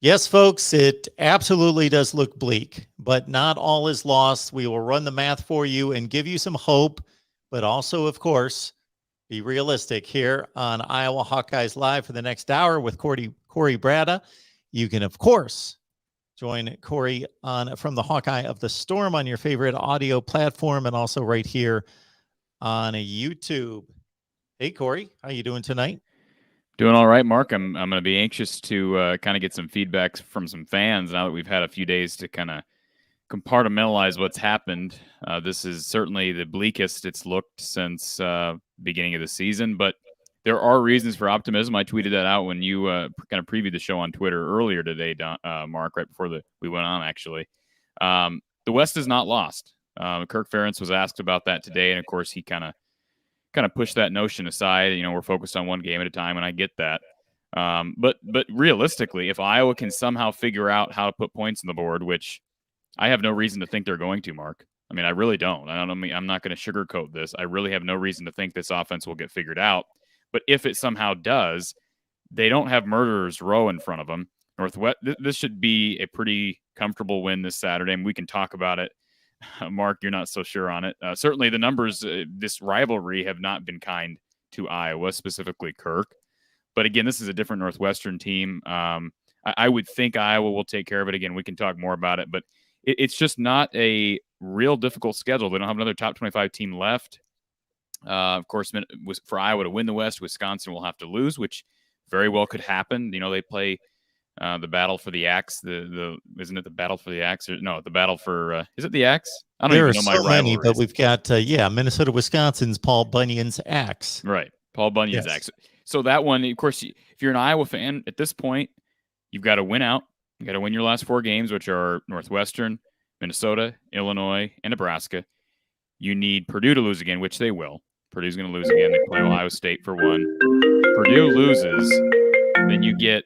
Yes, folks, it absolutely does look bleak, but not all is lost. We will run the math for you and give you some hope, but also, of course, be realistic here on Iowa Hawkeyes Live for the next hour with Corey Brada. You can, of course, join Corey on From the Hawkeye of the Storm on your favorite audio platform and also right here on YouTube. Hey, Corey, how you doing tonight? Doing all right, Mark. I'm going to be anxious to kind of get some feedback from some fans now that we've had a few days to kind of compartmentalize what's happened. This is certainly the bleakest it's looked since beginning of the season, but there are reasons for optimism. I tweeted that out when you kind of previewed the show on Twitter earlier today, Mark, right before we went on, actually. The West is not lost. Kirk Ferentz was asked about that today, and of course he kind of push that notion aside. We're focused on one game at a time, and I get that. But realistically, if Iowa can somehow figure out how to put points on the board, which I have no reason to think they're going to, Mark. I mean, I really don't. I don't know. I'm not going to sugarcoat this. I really have no reason to think this offense will get figured out. But if it somehow does, they don't have murderers row in front of them. This should be a pretty comfortable win this Saturday, and we can talk about it. Mark, you're not so sure on it. Certainly, the numbers, this rivalry, have not been kind to Iowa, specifically Kirk. But again, this is a different Northwestern team. I would think Iowa will take care of it. Again, we can talk more about it, but it's just not a real difficult schedule. They don't have another top 25 team left. Of course, for Iowa to win the West, Wisconsin will have to lose, which very well could happen. They play the battle for the axe. Isn't it the battle for the axe? No, the battle for is it the axe? I don't There even are know my so many, rivalries. but we've got Minnesota, Wisconsin's Paul Bunyan's axe. Right, Paul Bunyan's axe. So that one, of course, if you're an Iowa fan at this point, you've got to win out. You got to win your last 4 games, which are Northwestern, Minnesota, Illinois, and Nebraska. You need Purdue to lose again, which they will. Purdue's going to lose again. They play Ohio State for 1. Purdue loses, then you get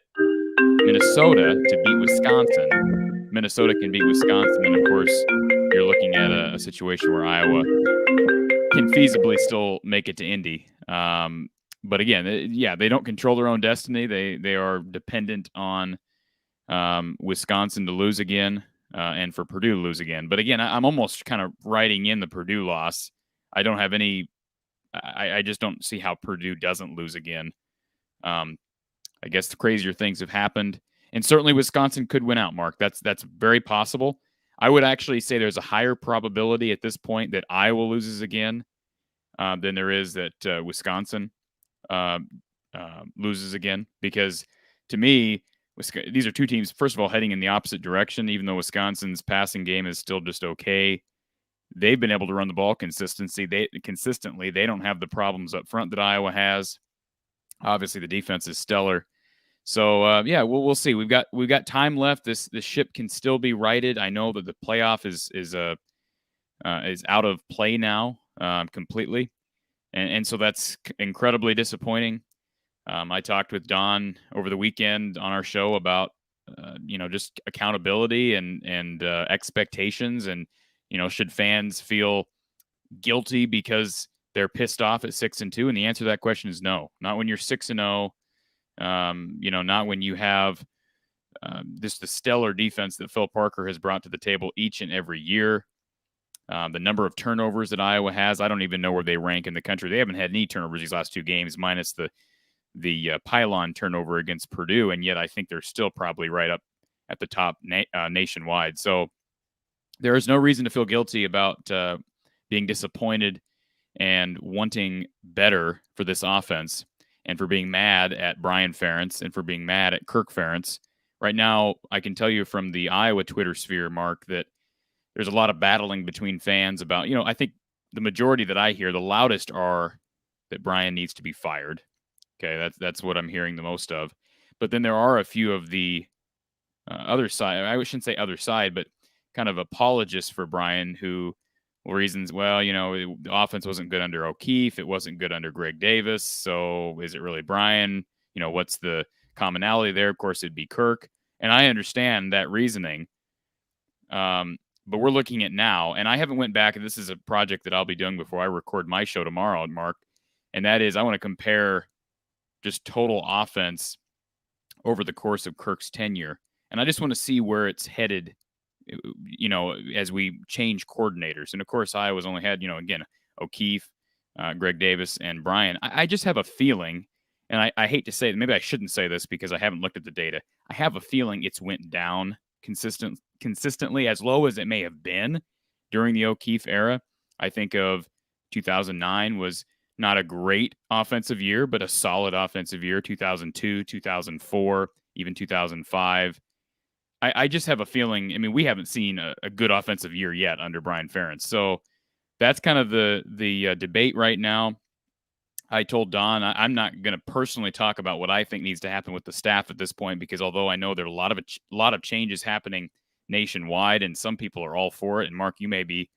Minnesota to beat Wisconsin. Minnesota can beat Wisconsin, and of course, you're looking at a situation where Iowa can feasibly still make it to Indy. But again, they don't control their own destiny. They are dependent on Wisconsin to lose again and for Purdue to lose again. But again, I'm almost kind of writing in the Purdue loss. I don't have any. I just don't see how Purdue doesn't lose again. I guess the crazier things have happened, and certainly Wisconsin could win out. Mark, that's very possible. I would actually say there's a higher probability at this point that Iowa loses again than there is that Wisconsin loses again, because to me, these are two teams, first of all, heading in the opposite direction. Even though Wisconsin's passing game is still just okay, they've been able to run the ball consistently. They don't have the problems up front that Iowa has. Obviously, the defense is stellar. So we'll see. We've got time left. This ship can still be righted. I know that the playoff is out of play now completely, and so that's incredibly disappointing. I talked with Don over the weekend on our show about just accountability and expectations, and should fans feel guilty because they're pissed off at 6-2, and the answer to that question is no. Not when you're 6-0. Not when you have the stellar defense that Phil Parker has brought to the table each and every year. The number of turnovers that Iowa has, I don't even know where they rank in the country. They haven't had any turnovers these last 2 games, minus the pylon turnover against Purdue, and yet I think they're still probably right up at the top nationwide. So there is no reason to feel guilty about being disappointed and wanting better for this offense, and for being mad at Brian Ferentz, and for being mad at Kirk Ferentz. Right now, I can tell you from the Iowa Twitter sphere, Mark, that there's a lot of battling between fans about, I think the majority that I hear, the loudest, are that Brian needs to be fired. Okay, that's what I'm hearing the most of. But then there are a few of the other side, I shouldn't say other side, but kind of apologists for Brian who reasons, the offense wasn't good under O'Keefe. It wasn't good under Greg Davis. So is it really Brian? What's the commonality there? Of course, it'd be Kirk. And I understand that reasoning. But we're looking at now, and I haven't went back, and this is a project that I'll be doing before I record my show tomorrow, Mark. And that is, I want to compare just total offense over the course of Kirk's tenure. And I just want to see where it's headed, as we change coordinators. And of course, Iowa's only had, again, O'Keefe, Greg Davis, and Brian. I just have a feeling, and I hate to say it, maybe I shouldn't say this because I haven't looked at the data. I have a feeling it's went down consistently, as low as it may have been during the O'Keefe era. I think of 2009 was not a great offensive year, but a solid offensive year. 2002, 2004, even 2005. I just have a feeling. I mean, we haven't seen a good offensive year yet under Brian Ferentz. So that's kind of the debate right now. I told Don I'm not going to personally talk about what I think needs to happen with the staff at this point, because although I know there are a lot of changes happening nationwide, and some people are all for it, and Mark, you may be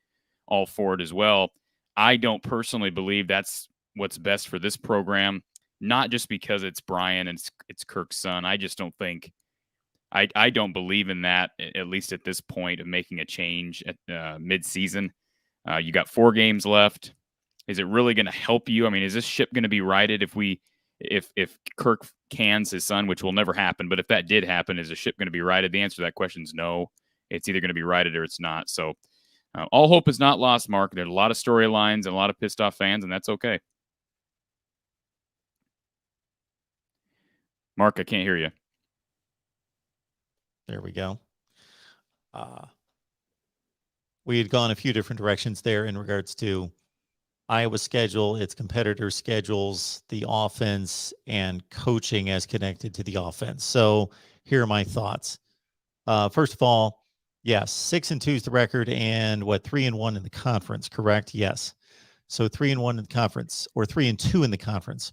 all for it as well, I don't personally believe that's what's best for this program. Not just because it's Brian and it's Kirk's son. I just don't think. I don't believe in that, at least at this point, of making a change at mid-season. You got 4 games left. Is it really going to help you? I mean, is this ship going to be righted if Kirk cans his son, which will never happen? But if that did happen, is the ship going to be righted? The answer to that question is no. It's either going to be righted or it's not. So all hope is not lost, Mark. There's a lot of storylines and a lot of pissed off fans, and that's okay. Mark, I can't hear you. There we go. We had gone a few different directions there in regards to Iowa's schedule, its competitor schedules, the offense, and coaching as connected to the offense. So here are my thoughts. First of all, yes, 6-2 is the record, and 3-1 in the conference, correct? Yes. So 3-1 in the conference, or 3-2 in the conference.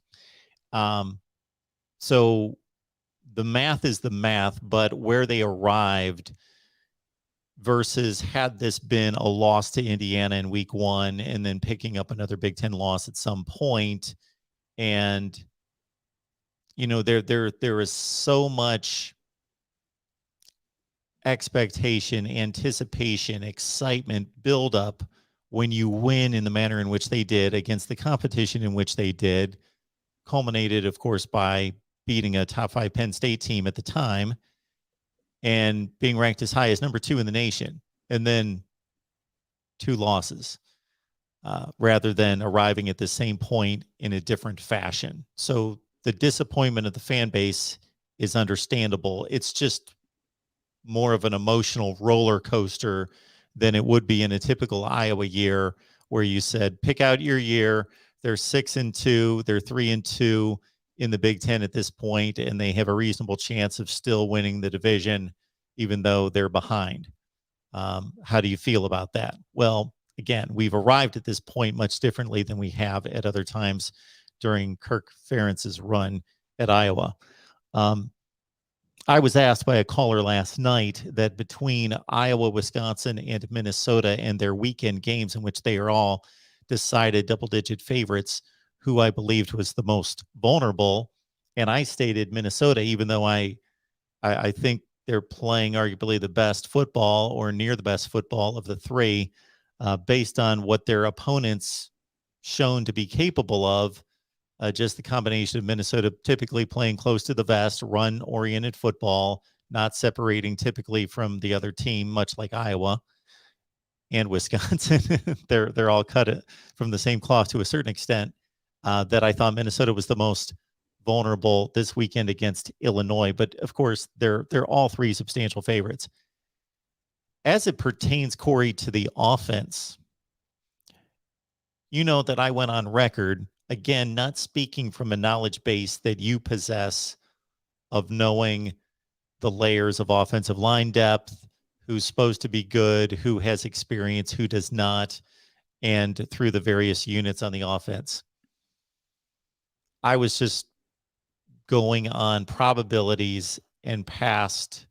So the math is the math, but where they arrived versus had this been a loss to Indiana in week 1 and then picking up another Big Ten loss at some point, and there is so much expectation, anticipation, excitement, buildup when you win in the manner in which they did against the competition in which they did, culminated, of course, by beating a top 5 Penn State team at the time and being ranked as high as number 2 in the nation, and then 2 losses, rather than arriving at the same point in a different fashion. So the disappointment of the fan base is understandable. It's just more of an emotional roller coaster than it would be in a typical Iowa year, where you said, pick out your year. They're 6-2, they're 3-2 in the Big Ten at this point, and they have a reasonable chance of still winning the division, even though they're behind. How do you feel about that? Well, again, we've arrived at this point much differently than we have at other times during Kirk Ferentz's run at Iowa. I was asked by a caller last night that between Iowa, Wisconsin, and Minnesota and their weekend games, in which they are all decided double-digit favorites, who I believed was the most vulnerable. And I stated Minnesota, even though I think they're playing arguably the best football, or near the best football of the 3, based on what their opponents shown to be capable of. Just the combination of Minnesota typically playing close to the vest, run-oriented football, not separating typically from the other team, much like Iowa and Wisconsin. They're all cut from the same cloth to a certain extent. That I thought Minnesota was the most vulnerable this weekend against Illinois. But of course, they're all 3 substantial favorites. As it pertains, Corey, to the offense, you know that I went on record, again, not speaking from a knowledge base that you possess of knowing the layers of offensive line depth, who's supposed to be good, who has experience, who does not, and through the various units on the offense. I was just going on probabilities and past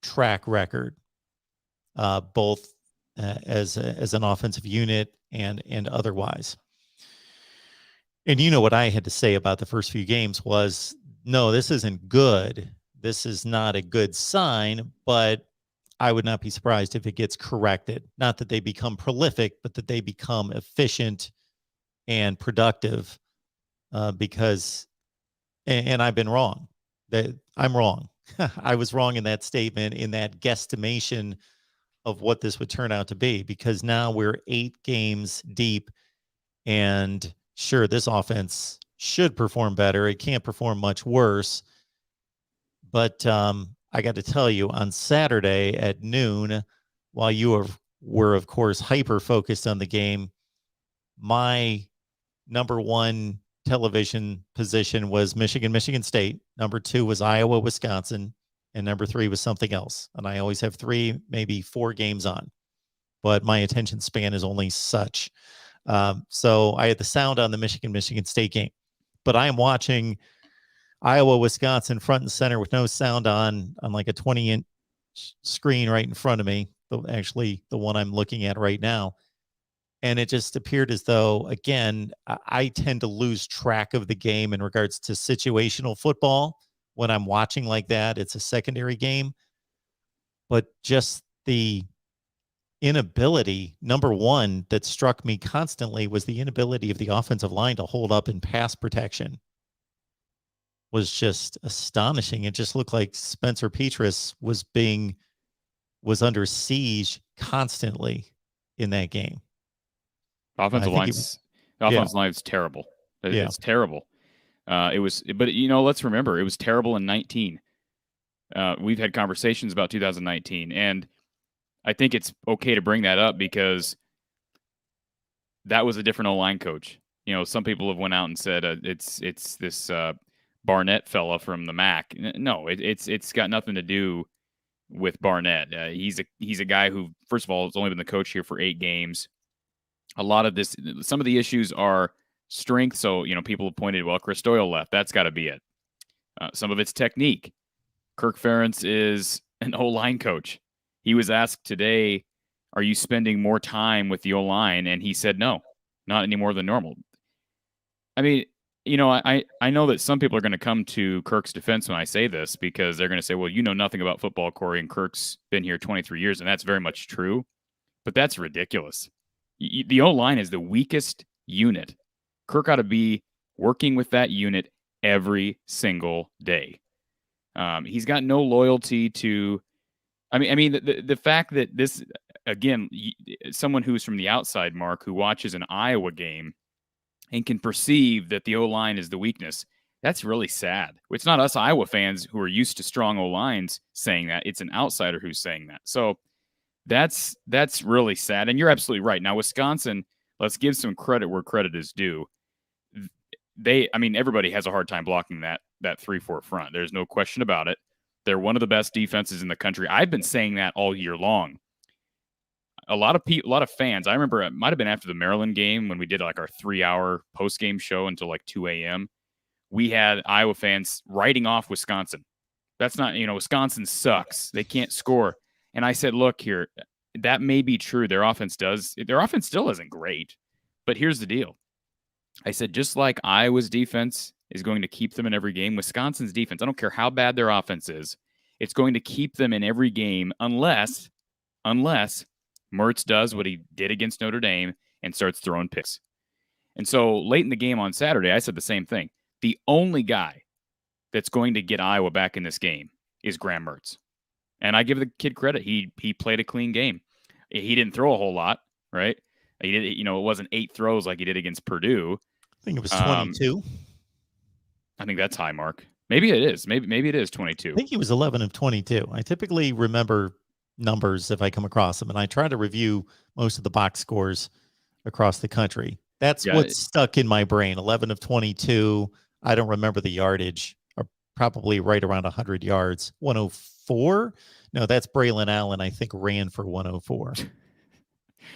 track record, both as an offensive unit and otherwise. And you know what I had to say about the first few games was, no, this isn't good. This is not a good sign, but I would not be surprised if it gets corrected. Not that they become prolific, but that they become efficient and productive. Because, and I've been wrong. That I'm wrong. I was wrong in that statement, in that guesstimation of what this would turn out to be, because now we're 8 games deep, and sure, this offense should perform better. It can't perform much worse. But I got to tell you, on Saturday at noon, while you were of course hyper focused on the game, my number one television position was Michigan State. Number 2 was Iowa, Wisconsin. And number 3 was something else. And I always have 3, maybe 4 games on. But my attention span is only such. So I had the sound on the Michigan State game. But I am watching Iowa, Wisconsin front and center with no sound on like a 20-inch screen right in front of me. Actually, the one I'm looking at right now. And it just appeared as though, again, I tend to lose track of the game in regards to situational football. When I'm watching like that, it's a secondary game. But just the inability, number one, that struck me constantly was the inability of the offensive line to hold up in pass protection. Was just astonishing. It just looked like Spencer Petras was under siege constantly in that game. Offensive line's terrible. It's terrible. It was, but let's remember, it was terrible in 19. We've had conversations about 2019, and I think it's okay to bring that up because that was a different O-line coach. Some people have went out and said it's this Barnett fella from the MAC. No, it's got nothing to do with Barnett. He's a guy who, first of all, has only been the coach here for 8 games. A lot of some of the issues are strength. So, people have pointed, well, Chris Doyle left. That's got to be it. Some of it's technique. Kirk Ferentz is an O-line coach. He was asked today, are you spending more time with the O-line? And he said, no, not any more than normal. I mean, I know that some people are going to come to Kirk's defense when I say this because they're going to say, well, you know nothing about football, Corey, and Kirk's been here 23 years, and that's very much true. But that's ridiculous. The O-line is the weakest unit. Kirk ought to be working with that unit every single day. He's got no loyalty to. I mean, the fact that this, again, someone who's from the outside, Mark, who watches an Iowa game and can perceive that the O-line is the weakness, that's really sad. It's not us Iowa fans who are used to strong O-lines saying that. It's an outsider who's saying that. So that's really sad. And you're absolutely right. Now, Wisconsin, let's give some credit where credit is due. Everybody has a hard time blocking that 3-4 front. There's no question about it. They're one of the best defenses in the country. I've been saying that all year long. A lot of fans, I remember it might have been after the Maryland game when we did like our 3-hour post-game show until like 2 a.m. We had Iowa fans writing off Wisconsin. That's not, Wisconsin sucks. They can't score. And I said, look here, that may be true. Their offense still isn't great. But here's the deal. I said, just like Iowa's defense is going to keep them in every game, Wisconsin's defense, I don't care how bad their offense is, it's going to keep them in every game unless Mertz does what he did against Notre Dame and starts throwing picks. And so late in the game on Saturday, I said the same thing. The only guy that's going to get Iowa back in this game is Graham Mertz. And I give the kid credit. He played a clean game. He didn't throw a whole lot, right? He did, it wasn't 8 throws like he did against Purdue. I think it was 22. I think that's high, Mark. Maybe it is. Maybe it is 22. I think he was 11 of 22. I typically remember numbers if I come across them, and I try to review most of the box scores across the country. That's what's stuck in my brain. 11 of 22. I don't remember the yardage. Or probably right around 100 yards. 104? No, that's Braylon Allen, I think, ran for 104.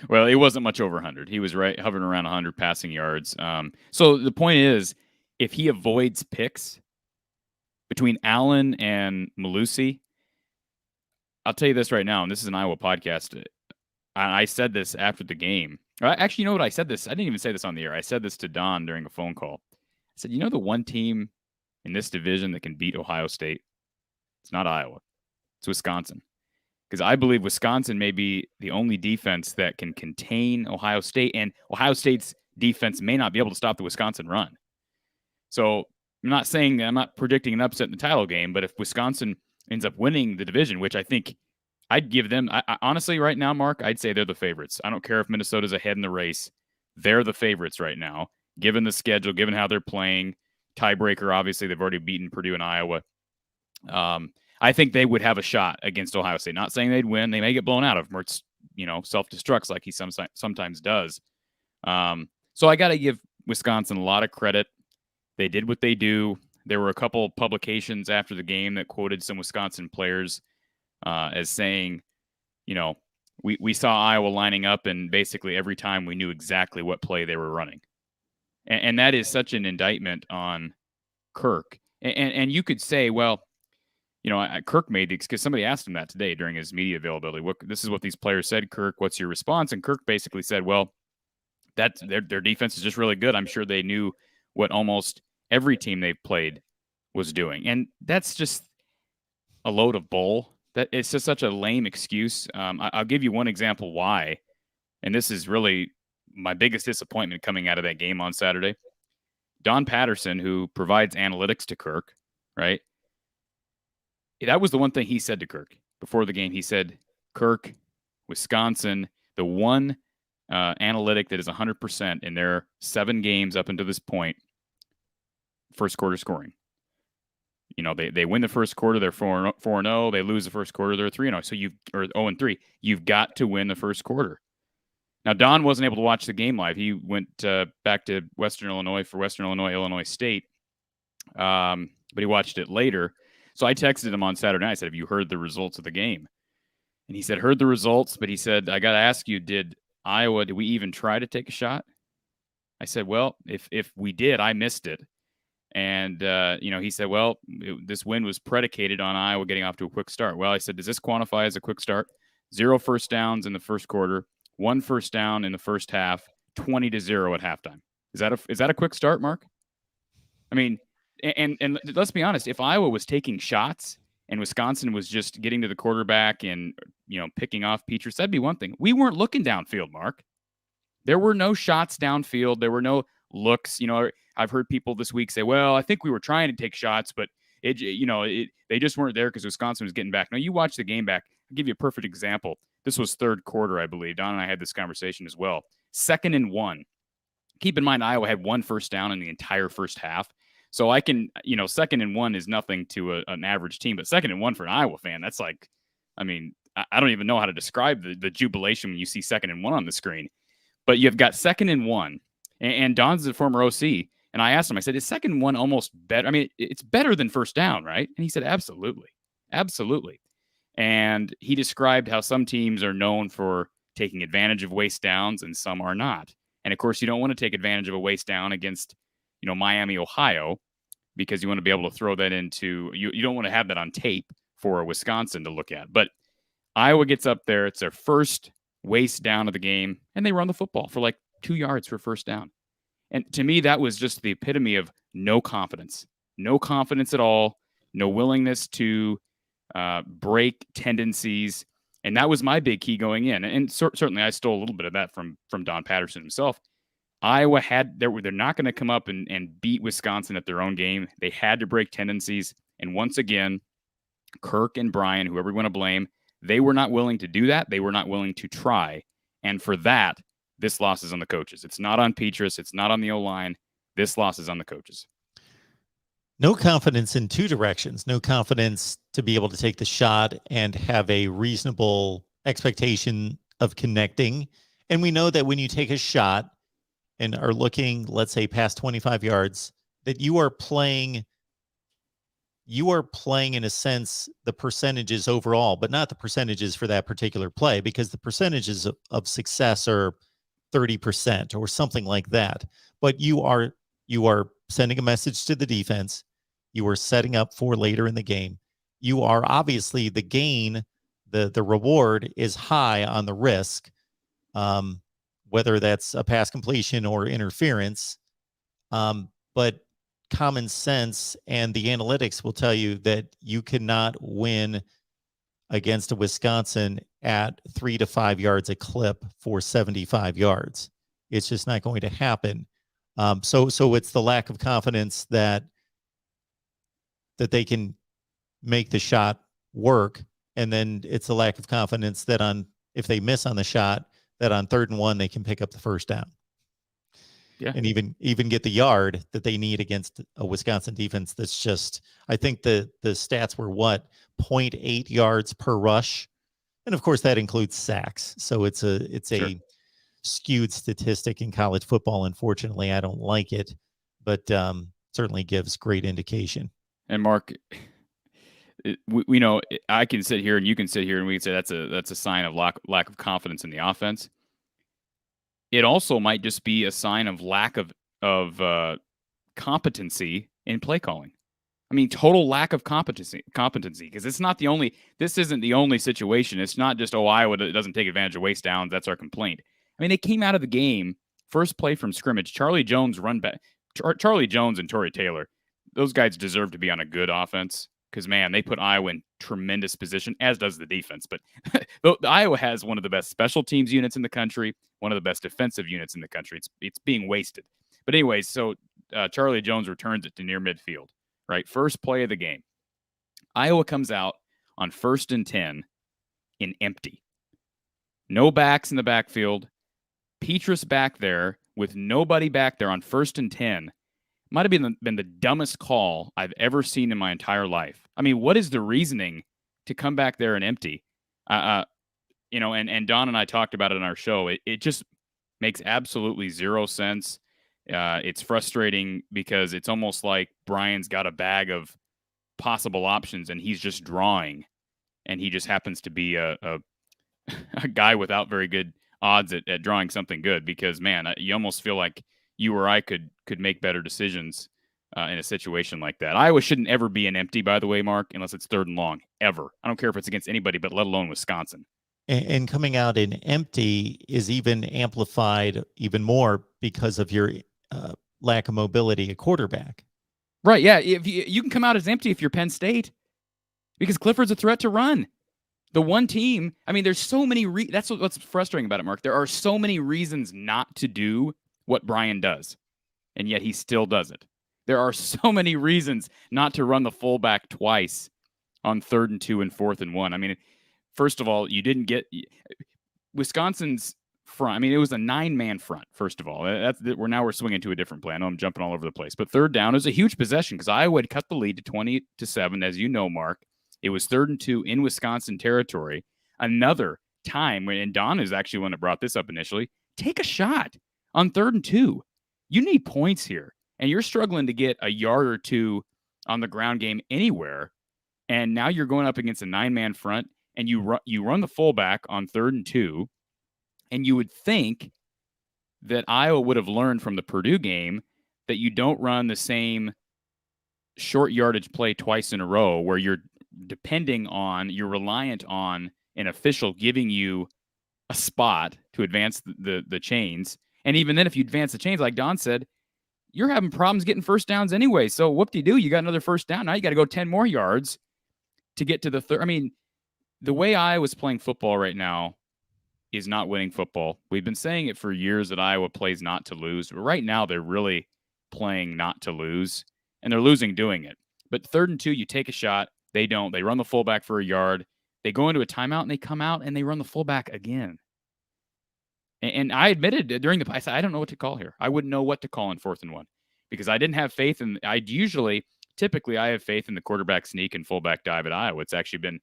Well, it wasn't much over 100. He was hovering around 100 passing yards. So the point is, if he avoids picks between Allen and Malusi, I'll tell you this right now, and this is an Iowa podcast. I said this after the game. Actually, you know what? I said this. I didn't even say this on the air. I said this to Don during a phone call. I said, the one team in this division that can beat Ohio State? It's not Iowa. It's Wisconsin. Because I believe Wisconsin may be the only defense that can contain Ohio State, and Ohio State's defense may not be able to stop the Wisconsin run. So I'm not predicting an upset in the title game, but if Wisconsin ends up winning the division, which I think I'd give them. I honestly, right now, Mark, I'd say they're the favorites. I don't care if Minnesota's ahead in the race. They're the favorites right now, given the schedule, given how they're playing. Tiebreaker, obviously, they've already beaten Purdue and Iowa. I think they would have a shot against Ohio State. Not saying they'd win. They may get blown out if Mertz, self-destructs like he sometimes does. So I got to give Wisconsin a lot of credit. They did what they do. There were a couple publications after the game that quoted some Wisconsin players as saying, we saw Iowa lining up, and basically every time we knew exactly what play they were running. And that is such an indictment on Kirk. And you could say, well, Kirk made these, because somebody asked him that today during his media availability. This is what these players said, Kirk. What's your response? And Kirk basically said, well, that's their defense is just really good. I'm sure they knew what almost every team they've played was doing. And that's just a load of bull. That it's just such a lame excuse. I'll give you one example why. And this is really my biggest disappointment coming out of that game on Saturday. Don Patterson, who provides analytics to Kirk, right? That was the one thing he said to Kirk before the game. He said, Kirk, Wisconsin, the one analytic that is 100% in their 7 games up until this point, first quarter scoring. They win the first quarter, they're 4-0. They lose the first quarter, they're 3-0. So 0-3. You've got to win the first quarter. Now, Don wasn't able to watch the game live. He went back to Western Illinois for Western Illinois State, but he watched it later. So I texted him on Saturday night. I said, have you heard the results of the game? And he said, heard the results, but he said, I got to ask you, did we even try to take a shot? I said, well, if we did, I missed it. And, he said, well, this win was predicated on Iowa getting off to a quick start. Well, I said, does this quantify as a quick start? 0 first downs in the first quarter, 1 first down in the first half, 20-0 at halftime. Is that a quick start, Mark? I mean, and let's be honest, if Iowa was taking shots and Wisconsin was just getting to the quarterback and, picking off Petras, that'd be one thing. We weren't looking downfield, Mark. There were no shots downfield. There were no looks. I've heard people this week say, well, I think we were trying to take shots, but they just weren't there because Wisconsin was getting back. Now, you watch the game back. I'll give you a perfect example. This was third quarter, I believe. Don and I had this conversation as well. 2nd and 1. Keep in mind, Iowa had 1 first down in the entire first half. So I can, 2nd and 1 is nothing to an average team, but 2nd and 1 for an Iowa fan, that's like, I don't even know how to describe the jubilation when you see 2nd and 1 on the screen. But you've got 2nd and 1, and Don's a former OC, and I asked him, I said, is 2nd and 1 almost better? It's better than first down, right? And he said, absolutely. Absolutely. And he described how some teams are known for taking advantage of waste downs and some are not. And of course, you don't want to take advantage of a waste down against, Miami, Ohio, because you want to be able to throw that into, you don't want to have that on tape for Wisconsin to look at. But Iowa gets up there. It's their first waste down of the game, and they run the football for like 2 yards for first down. And to me, that was just the epitome of no confidence at all, no willingness to break tendencies. And that was my big key going in. And certainly I stole a little bit of that from Don Patterson himself. Iowa they're not going to come up and beat Wisconsin at their own game. They had to break tendencies. And once again, Kirk and Brian, whoever you want to blame, they were not willing to do that. They were not willing to try. And for that, this loss is on the coaches. It's not on Petras. It's not on the O-line. This loss is on the coaches. No confidence in 2 directions. No confidence to be able to take the shot and have a reasonable expectation of connecting. And we know that when you take a shot and are looking, let's say, past 25 yards, that you are playing in a sense the percentages overall, but not the percentages for that particular play, because the percentages of success are 30% or something like that. But you are sending a message to the defense. You are setting up for later in the game. You are obviously the gain, the reward is high on the risk, whether that's a pass completion or interference. But common sense and the analytics will tell you that you cannot win against a Wisconsin at 3 to 5 yards a clip for 75 yards. It's just not going to happen. So it's the lack of confidence that they can make the shot work. And then it's a lack of confidence that if they miss on the shot, that on 3rd and 1, they can pick up the first down. Yeah. And even get the yard that they need against a Wisconsin defense that's just, I think the stats were 0.8 yards per rush. And of course that includes sacks. So it's Sure. a skewed statistic in college football. Unfortunately, I don't like it, but certainly gives great indication. And Mark, we know I can sit here and you can sit here and we can say that's a sign of lack of confidence in the offense. It also might just be a sign of lack of competency in play calling. I mean, total lack of competency, because this isn't the only situation. It's not just, Iowa doesn't take advantage of waste downs. That's our complaint. I mean, they came out of the game, first play from scrimmage, Charlie Jones run back. Charlie Jones and Torrey Taylor, those guys deserve to be on a good offense because, man, they put Iowa in tremendous position, as does the defense. But Iowa has one of the best special teams units in the country, one of the best defensive units in the country. It's being wasted. But anyways, so Charlie Jones returns it to near midfield, right? First play of the game. Iowa comes out on 1st and 10 in empty. No backs in the backfield. Petrus back there with nobody back there on 1st and 10. Might have been the dumbest call I've ever seen in my entire life. I mean, what is the reasoning to come back there and empty? And Don and I talked about it in our show. It just makes absolutely zero sense. It's frustrating because it's almost like Brian's got a bag of possible options and he's just drawing, and he just happens to be a guy without very good odds at drawing something good, because, man, you almost feel like you or I could make better decisions in a situation like that. Iowa shouldn't ever be an empty, by the way, Mark, unless it's 3rd and long, ever. I don't care if it's against anybody, but let alone Wisconsin. And coming out in empty is even amplified even more because of your lack of mobility at quarterback. Right, yeah. If you can come out as empty if you're Penn State, because Clifford's a threat to run. The one team, I mean, there's so many that's what's frustrating about it, Mark. There are so many reasons not to do what Brian does, and yet he still does it. There are so many reasons not to run the fullback twice on 3rd and 2 and 4th and 1. I mean, first of all, you didn't get Wisconsin's front. I mean, it was a 9-man front, first of all. We're swinging to a different play. I know I'm jumping all over the place, but 3rd down is a huge possession because Iowa had cut the lead to 20-7, as you know, Mark. It was 3rd and 2 in Wisconsin territory. Another time, and Don is actually one that brought this up initially, take a shot on 3rd and 2. You need points here, and you're struggling to get a yard or two on the ground game anywhere, and now you're going up against a 9-man front, and you run the fullback on 3rd and 2, and you would think that Iowa would have learned from the Purdue game that you don't run the same short yardage play twice in a row where you're reliant on an official giving you a spot to advance the chains. And even then, if you advance the chains, like Don said, you're having problems getting first downs anyway. So whoop-de-doo, you got another first down. Now you got to go 10 more yards to get to the third. I mean, the way Iowa's playing football right now is not winning football. We've been saying it for years that Iowa plays not to lose. But right now, they're really playing not to lose, and they're losing doing it. But 3rd and 2, you take a shot. They don't. They run the fullback for a yard. They go into a timeout, and they come out, and they run the fullback again. And I admitted during I said, I don't know what to call here. I wouldn't know what to call in 4th and 1 because I didn't have faith in. Typically, I have faith in the quarterback sneak and fullback dive at Iowa. It's actually been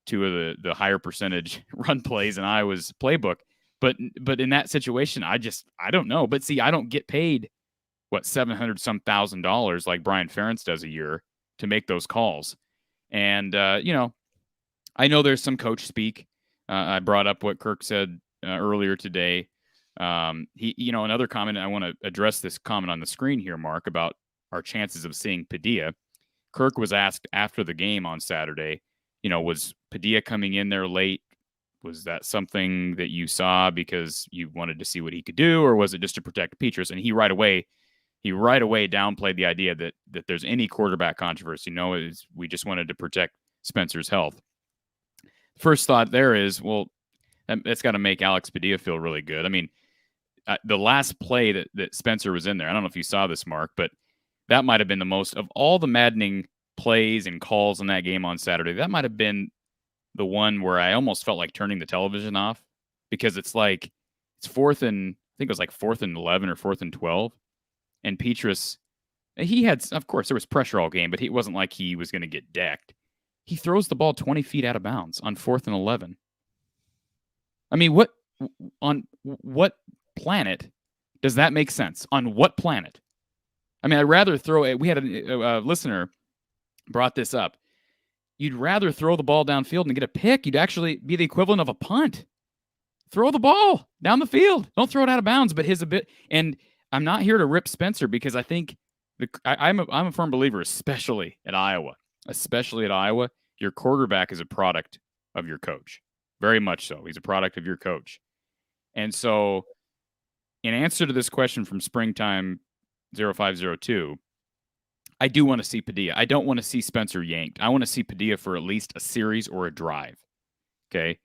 two of the higher percentage run plays in Iowa's playbook. But in that situation, I don't know. But see, I don't get paid $700-some thousand like Brian Ferentz does a year to make those calls. And I know there's some coach speak. I brought up what Kirk said earlier today. Another comment, I want to address this comment on the screen here, Mark, about our chances of seeing Padilla. Kirk was asked after the game on Saturday, was Padilla coming in there late? Was that something that you saw because you wanted to see what he could do, or was it just to protect Petrus? And he right away downplayed the idea that there's any quarterback controversy. No, we just wanted to protect Spencer's health. First thought there is, well, that's got to make Alex Padilla feel really good. I mean, the last play that Spencer was in there, I don't know if you saw this, Mark, but that might have been the most of all the maddening plays and calls in that game on Saturday, that might have been the one where I almost felt like turning the television off, because it's like it's fourth and I think it was like 4th and 11 or 4th and 12, and Petrus, he had, of course, there was pressure all game, but it wasn't like he was going to get decked. He throws the ball 20 feet out of bounds on 4th and 11. I mean, on what planet does that make sense? On what planet? I mean, I'd rather throw it. We had a listener brought this up. You'd rather throw the ball downfield and get a pick. You'd actually be the equivalent of a punt. Throw the ball down the field. Don't throw it out of bounds. But and I'm not here to rip Spencer, because I think I'm a firm believer, especially at Iowa, your quarterback is a product of your coach. Very much so. He's a product of your coach. And so, in answer to this question from Springtime 0502, I do want to see Padilla. I don't want to see Spencer yanked. I want to see Padilla for at least a series or a drive. Okay,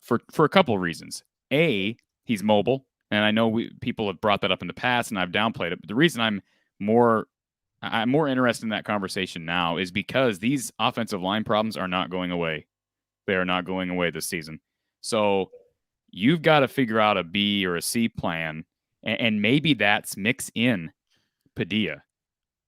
for a couple of reasons. A, he's mobile, and I know people have brought that up in the past, and I've downplayed it. But the reason I'm more interested in that conversation now is because these offensive line problems are not going away. They are not going away this season. So you've got to figure out a B or a C plan, and maybe that's mix in Padilla,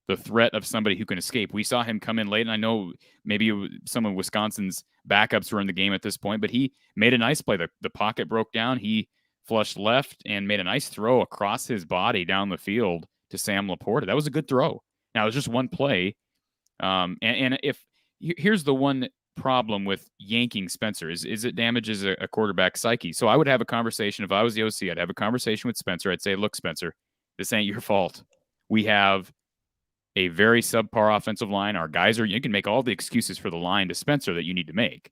the threat of somebody who can escape. We saw him come in late, and I know maybe some of Wisconsin's backups were in the game at this point, but he made a nice play. The pocket broke down. He flushed left and made a nice throw across his body down the field to Sam Laporta. That was a good throw. Now, it was just one play. And if here's the one problem with yanking Spencer is it damages a quarterback's psyche. So I would have a conversation. If I was the OC, I'd have a conversation with Spencer. I'd say, look, Spencer, this ain't your fault. We have a very subpar offensive line. Our guys you can make all the excuses for the line to Spencer that you need to make,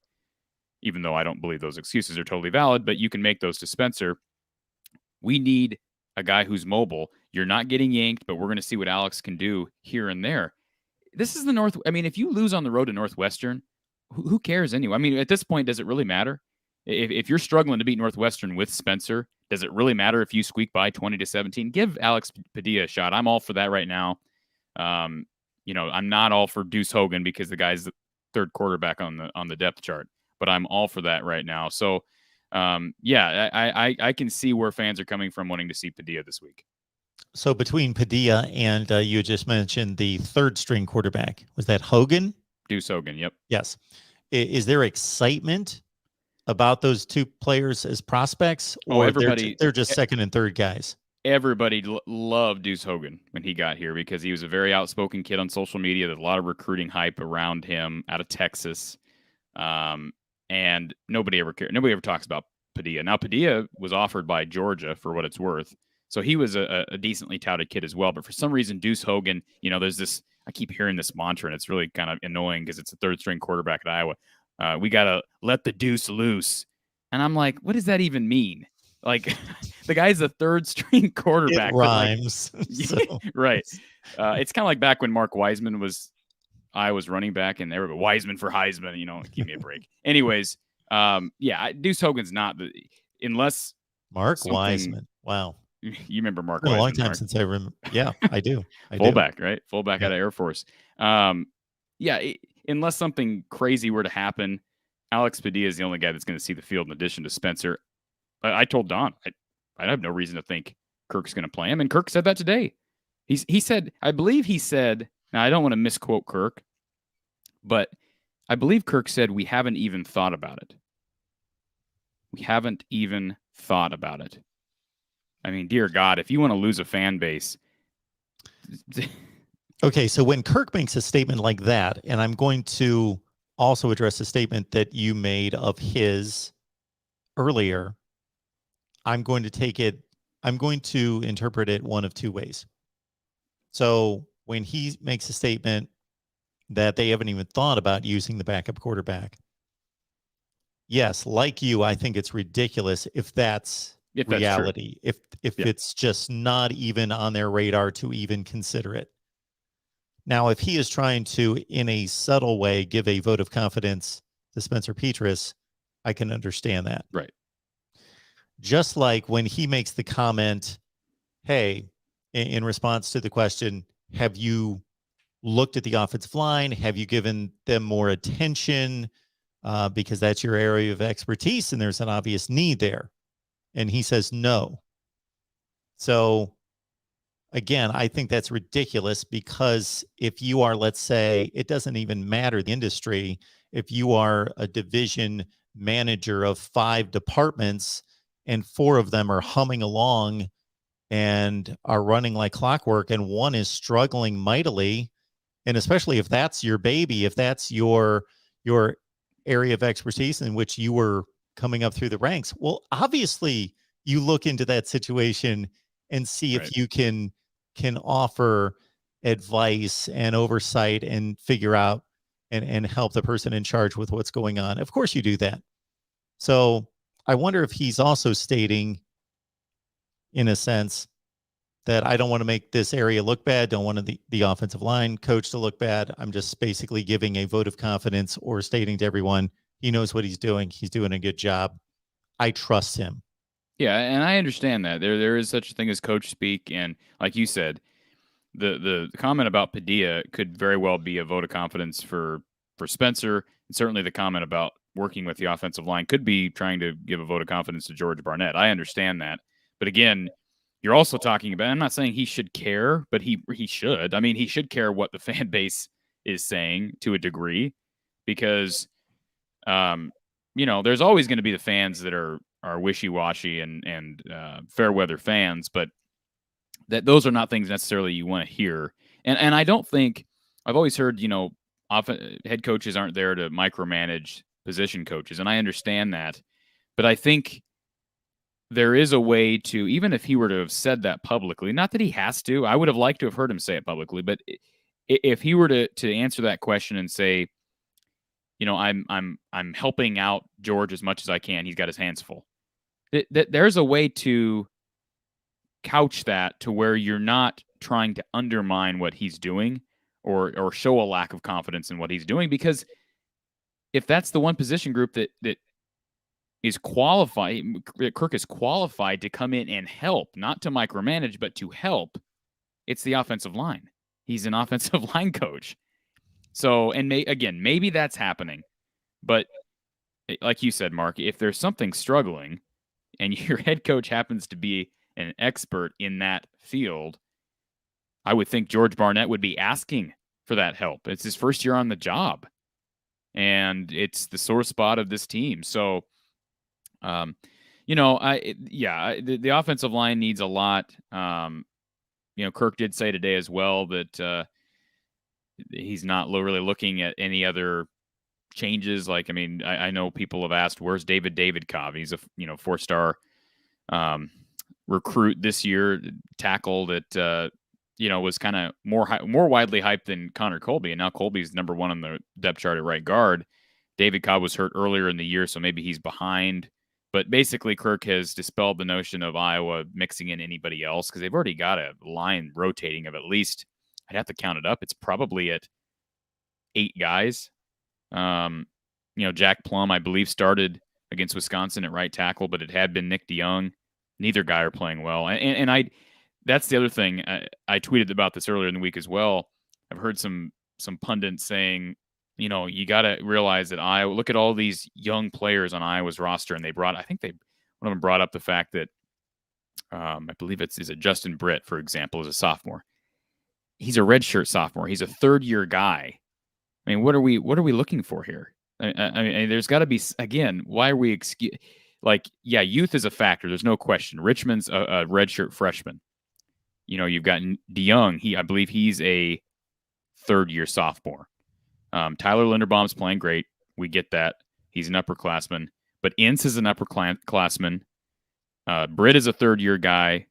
even though I don't believe those excuses are totally valid, but you can make those to Spencer. We need a guy who's mobile. You're not getting yanked, but we're going to see what Alex can do here and there. This is the North. I mean, if you lose on the road to Northwestern, who cares anyway? I mean, at this point, does it really matter? If you're struggling to beat Northwestern with Spencer, does it really matter if you squeak by 20-17? Give Alex Padilla a shot. I'm all for that right now. I'm not all for Deuce Hogan because the guy's the third quarterback on the depth chart, but I'm all for that right now. So, I can see where fans are coming from wanting to see Padilla this week. So between Padilla and you just mentioned the third string quarterback, was that Hogan? Deuce Hogan, yep. Yes. Is there excitement about those two players as prospects, or they're just second and third guys? Everybody loved Deuce Hogan when he got here because he was a very outspoken kid on social media. There's a lot of recruiting hype around him out of Texas. And nobody ever cared. Nobody ever talks about Padilla. Now, Padilla was offered by Georgia for what it's worth. So he was a decently touted kid as well. But for some reason, Deuce Hogan, there's this, I keep hearing this mantra, and it's really kind of annoying because it's a third string quarterback at Iowa. We got to let the deuce loose. And I'm like, what does that even mean? Like, the guy's a third string quarterback. It rhymes. Right. It's kind of like back when Mark Wiseman was Iowa's running back, and everybody, Wiseman for Heisman, give me a break. Anyways, Deuce Hogan's not unless Mark Wiseman. Wow. You remember Mark Wiseman? A long time since I remember. Yeah, I do. Fullback, right? Fullback out of Air Force. Unless something crazy were to happen, Alex Padilla is the only guy that's going to see the field in addition to Spencer. I told Don, I have no reason to think Kirk's going to play him. And Kirk said that today. He said, I believe he said, now I don't want to misquote Kirk, but I believe Kirk said, we haven't even thought about it. We haven't even thought about it. I mean, dear God, if you want to lose a fan base. Okay, so when Kirk makes a statement like that, and I'm going to also address a statement that you made of his earlier, I'm going to interpret it one of two ways. So when he makes a statement that they haven't even thought about using the backup quarterback, yes, like you, I think it's ridiculous if that's reality. If it's just not even on their radar to even consider it. Now, if he is trying to, in a subtle way, give a vote of confidence to Spencer Petras, I can understand that. Right. Just like when he makes the comment, hey, in response to the question, have you looked at the offensive line? Have you given them more attention? Because that's your area of expertise and there's an obvious need there. And he says no. So again, I think that's ridiculous, because if you are, let's say, it doesn't even matter the industry, if you are a division manager of 5 departments and 4 of them are humming along and are running like clockwork and one is struggling mightily, and especially if that's your baby, if that's your area of expertise in which you were coming up through the ranks, well, obviously you look into that situation and see if you can offer advice and oversight and figure out and help the person in charge with what's going on. Of course you do that. So I wonder if he's also stating, in a sense, that I don't want to make this area look bad, don't want the offensive line coach to look bad. I'm just basically giving a vote of confidence or stating to everyone, he knows what he's doing. He's doing a good job. I trust him. Yeah, and I understand that. There is such a thing as coach speak, and like you said, the comment about Padilla could very well be a vote of confidence for Spencer, and certainly the comment about working with the offensive line could be trying to give a vote of confidence to George Barnett. I understand that. But again, you're also talking about, I'm not saying he should care, but he should. I mean, he should care what the fan base is saying to a degree, because there's always going to be the fans that are wishy-washy and fair weather fans, but those are not things necessarily you want to hear. And I don't think, I've always heard, often head coaches aren't there to micromanage position coaches, and I understand that. But I think there is a way to, even if he were to have said that publicly, not that he has to, I would have liked to have heard him say it publicly, but if he were to answer that question and say, I'm helping out George as much as I can, he's got his hands full. There's a way to couch that to where you're not trying to undermine what he's doing or show a lack of confidence in what he's doing, because if that's the one position group that is qualified, Kirk is qualified to come in and help, not to micromanage, but to help, it's the offensive line. He's an offensive line coach. So, and maybe that's happening, but like you said, Mark, if there's something struggling and your head coach happens to be an expert in that field, I would think George Barnett would be asking for that help. It's his first year on the job, and it's the sore spot of this team. So, the offensive line needs a lot. Kirk did say today as well that he's not really looking at any other changes. Like, I know people have asked, where's David Cobb? He's a 4-star recruit this year, tackle that was kind of more widely hyped than Connor Colby, and now Colby's number 1 on the depth chart at right guard. David Cobb was hurt earlier in the year, so maybe he's behind. But basically, Kirk has dispelled the notion of Iowa mixing in anybody else, because they've already got a line rotating of at least, I'd have to count it up, it's probably at 8 guys. Jack Plum, I believe, started against Wisconsin at right tackle, but it had been Nick DeYoung. Neither guy are playing well. And that's the other thing. I tweeted about this earlier in the week as well. I've heard some pundits saying, you got to realize that Iowa, look at all these young players on Iowa's roster. And one of them brought up the fact that I believe is it Justin Britt, for example, is a sophomore. He's a redshirt sophomore. He's a third-year guy. What are we looking for here? There's got to be, again, why are we youth is a factor. There's no question. Richmond's a redshirt freshman. You've got DeYoung. I believe he's a third-year sophomore. Tyler Linderbaum's playing great. We get that. He's an upperclassman. But Ince is an upperclassman. Britt is a third-year guy.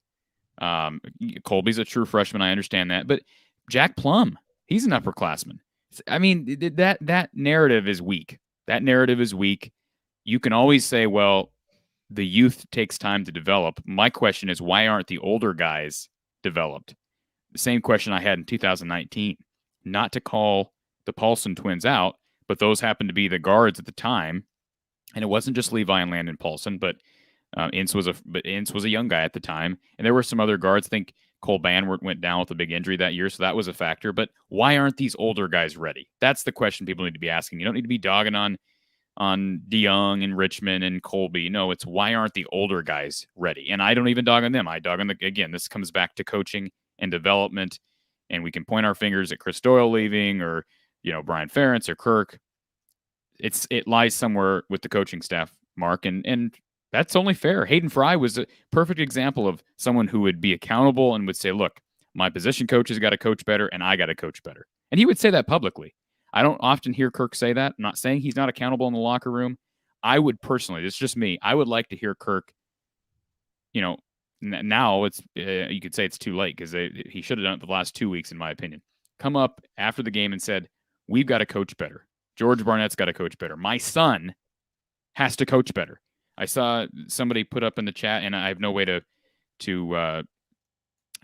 Colby's a true freshman. I understand that. But Jack Plum, he's an upperclassman. That narrative is weak. That narrative is weak. You can always say, well, the youth takes time to develop. My question is, why aren't the older guys developed? The same question I had in 2019. Not to call the Paulson twins out, but those happened to be the guards at the time. And it wasn't just Levi and Landon Paulson, but Ince was a young guy at the time. And there were some other guards. I think Cole Banwart went down with a big injury that year, so that was a factor. But why aren't these older guys ready? That's the question people need to be asking. You don't need to be dogging on DeYoung and Richmond and Colby. No, it's why aren't the older guys ready? And I don't even dog on them. I dog on again, this comes back to coaching and development. And we can point our fingers at Chris Doyle leaving or, Brian Ferentz or Kirk. It lies somewhere with the coaching staff, Mark. And that's only fair. Hayden Fry was a perfect example of someone who would be accountable and would say, look, my position coach has got to coach better and I got to coach better. And he would say that publicly. I don't often hear Kirk say that. I'm not saying he's not accountable in the locker room. I would personally, it's just me, I would like to hear Kirk, now it's, you could say it's too late because he should have done it the last 2 weeks, in my opinion. Come up after the game and said, we've got to coach better. George Barnett's got to coach better. My son has to coach better. I saw somebody put up in the chat, and I have no way to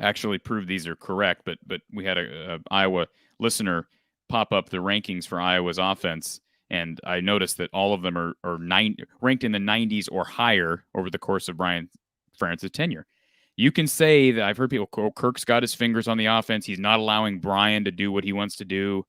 actually prove these are correct, but we had a Iowa listener pop up the rankings for Iowa's offense, and I noticed that all of them are ranked in the 90s or higher over the course of Brian Ferentz's tenure. You can say that I've heard people, Kirk's got his fingers on the offense. He's not allowing Brian to do what he wants to do.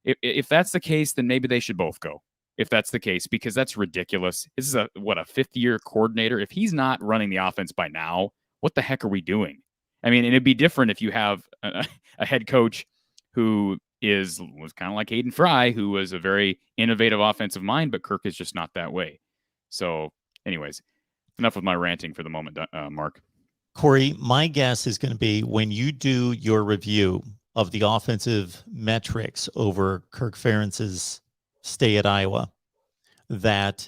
If that's the case, then maybe they should both go. If that's the case, because that's ridiculous. This is a fifth-year coordinator. If he's not running the offense by now, what the heck are we doing? I mean, and it'd be different if you have a head coach who was kind of like Hayden Fry, who was a very innovative offensive mind, but Kirk is just not that way. So anyways, enough with my ranting for the moment, Mark. Corey, my guess is going to be when you do your review of the offensive metrics over Kirk Ferentz's stay at Iowa, that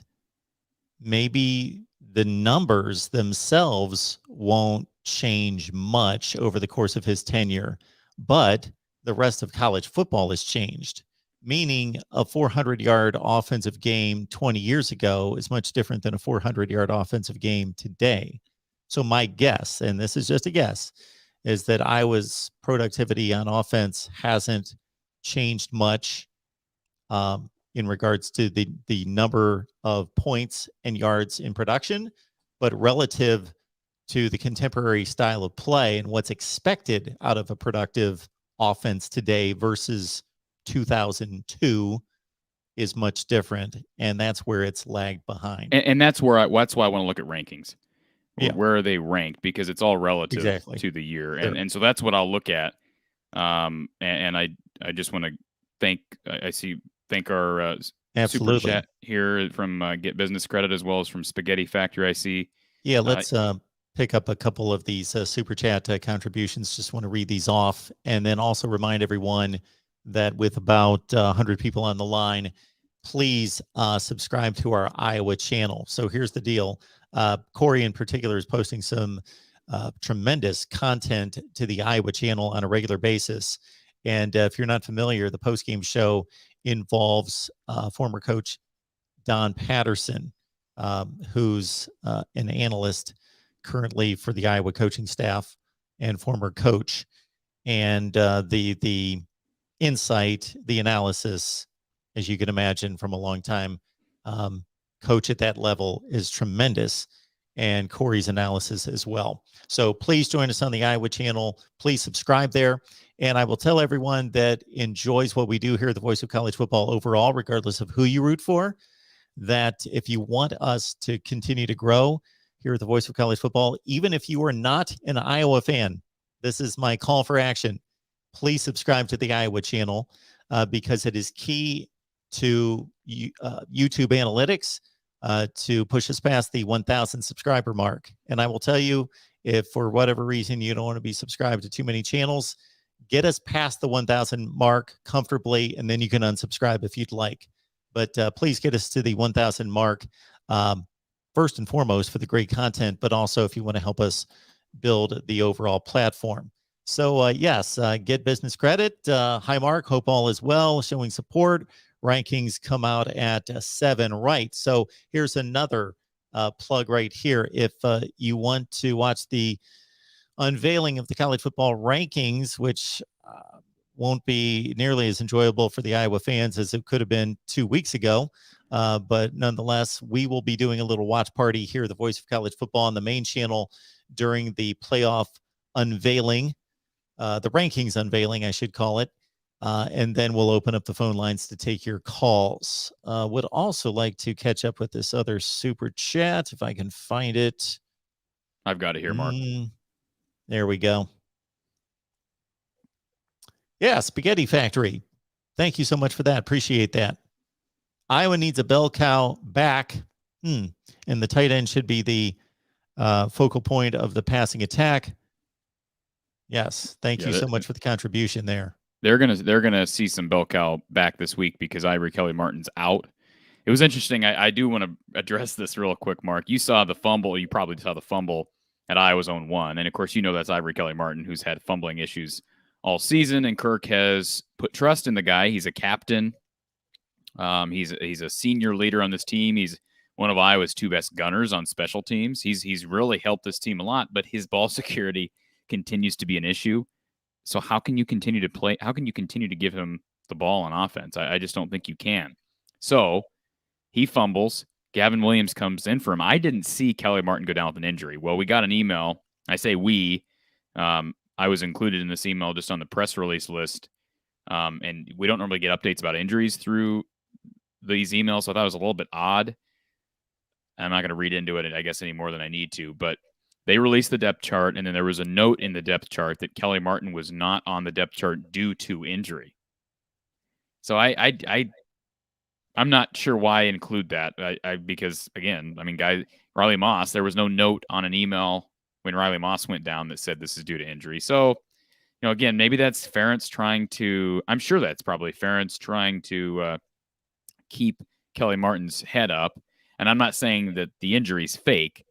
maybe the numbers themselves won't change much over the course of his tenure, but the rest of college football has changed, meaning a 400-yard offensive game 20 years ago is much different than a 400-yard offensive game today. So my guess, and this is just a guess, is that Iowa's productivity on offense hasn't changed much in regards to the number of points and yards in production, but relative to the contemporary style of play and what's expected out of a productive offense today versus 2002 is much different, and that's where it's lagged behind. And that's why I want to look at rankings. Yeah. Where are they ranked? Because it's all relative to the year. Sure. And so that's what I'll look at. And I just want to thank our super chat here from Get Business Credit, as well as from Spaghetti Factory. I see. Yeah, let's pick up a couple of these super chat contributions. Just want to read these off, and then also remind everyone that with about 100 people on the line, please subscribe to our Iowa channel. So here's the deal. Corey in particular is posting some tremendous content to the Iowa channel on a regular basis. And if you're not familiar, the postgame show involves former coach Don Patterson, who's an analyst currently for the Iowa coaching staff and former coach. And the insight, the analysis, as you can imagine from a long time, coach at that level is tremendous, and Corey's analysis as well. So please join us on the Iowa channel. Please subscribe there. And I will tell everyone that enjoys what we do here at the Voice of College Football overall, regardless of who you root for, that if you want us to continue to grow here at the Voice of College Football, even if you are not an Iowa fan, this is my call for action. Please subscribe to the Iowa channel because it is key to YouTube analytics to push us past the 1,000 subscriber mark. And I will tell you, if for whatever reason you don't want to be subscribed to too many channels, get us past the 1,000 mark comfortably, and then you can unsubscribe if you'd like. But please get us to the 1,000 mark, first and foremost for the great content, but also if you want to help us build the overall platform. So yes, Get Business Credit. Hi, Mark. Hope all is well. Showing support. Rankings come out at 7, right? So here's another plug right here. If you want to watch the unveiling of the college football rankings, which won't be nearly as enjoyable for the Iowa fans as it could have been 2 weeks ago, but nonetheless, we will be doing a little watch party here at the Voice of College Football on the main channel during the playoff unveiling, the rankings unveiling, I should call it. And then we'll open up the phone lines to take your calls. Would also like to catch up with this other super chat if I can find it. I've got it here, Mark. There we go. Yeah, Spaghetti Factory. Thank you so much for that. Appreciate that. Iowa needs a bell cow back. And the tight end should be the focal point of the passing attack. Yes. Thank you so much for the contribution there. They're gonna see some bell cow back this week because Ivory Kelly-Martin's out. It was interesting. I do want to address this real quick, Mark. You saw the fumble. You probably saw the fumble at Iowa's own 1. And, of course, that's Ivory Kelly-Martin, who's had fumbling issues all season. And Kirk has put trust in the guy. He's a captain. He's a senior leader on this team. He's one of Iowa's 2 best gunners on special teams. He's really helped this team a lot, but his ball security continues to be an issue. So how can you continue to play? How can you continue to give him the ball on offense? I just don't think you can. So he fumbles. Gavin Williams comes in for him. I didn't see Kelly-Martin go down with an injury. Well, we got an email. I say we. I was included in this email just on the press release list. And we don't normally get updates about injuries through these emails, so I thought it was a little bit odd. I'm not going to read into it, I guess, any more than I need to. But they released the depth chart, and then there was a note in the depth chart that Kelly-Martin was not on the depth chart due to injury. So I'm not sure why include that. Because, again, Riley Moss, there was no note on an email when Riley Moss went down that said this is due to injury. So, again, maybe that's Ferentz trying to – I'm sure that's probably Ferentz trying to keep Kelly-Martin's head up. And I'm not saying that the injury's fake,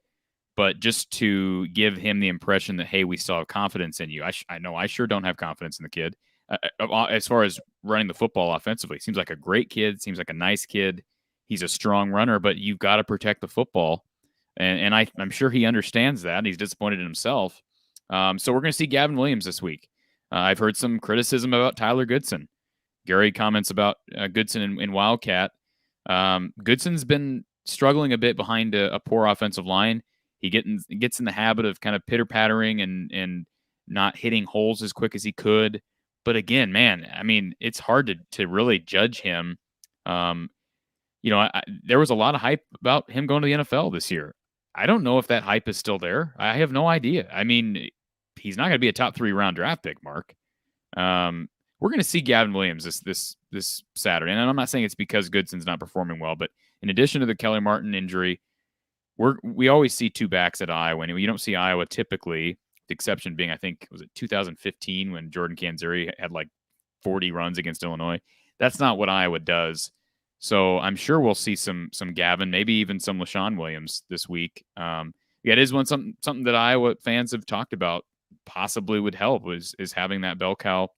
but just to give him the impression that, hey, we still have confidence in you. I know I sure don't have confidence in the kid. As far as running the football offensively, seems like a great kid, seems like a nice kid. He's a strong runner, but you've got to protect the football. And I'm sure he understands that, and he's disappointed in himself. So we're going to see Gavin Williams this week. I've heard some criticism about Tyler Goodson. Gary comments about Goodson in Wildcat. Goodson's been struggling a bit behind a poor offensive line. He gets in the habit of kind of pitter-pattering and not hitting holes as quick as he could. But again, man, it's hard to really judge him. There was a lot of hype about him going to the NFL this year. I don't know if that hype is still there. I have no idea. He's not going to be a top 3 round draft pick, Mark. We're going to see Gavin Williams this Saturday. And I'm not saying it's because Goodson's not performing well, but in addition to the Kelly-Martin injury, we always see 2 backs at Iowa. You don't see Iowa typically, the exception being, I think, was it 2015 when Jordan Canzeri had like 40 runs against Illinois. That's not what Iowa does. So I'm sure we'll see some Gavin, maybe even some LaShawn Williams this week. It is something that Iowa fans have talked about possibly would help is having that bell cow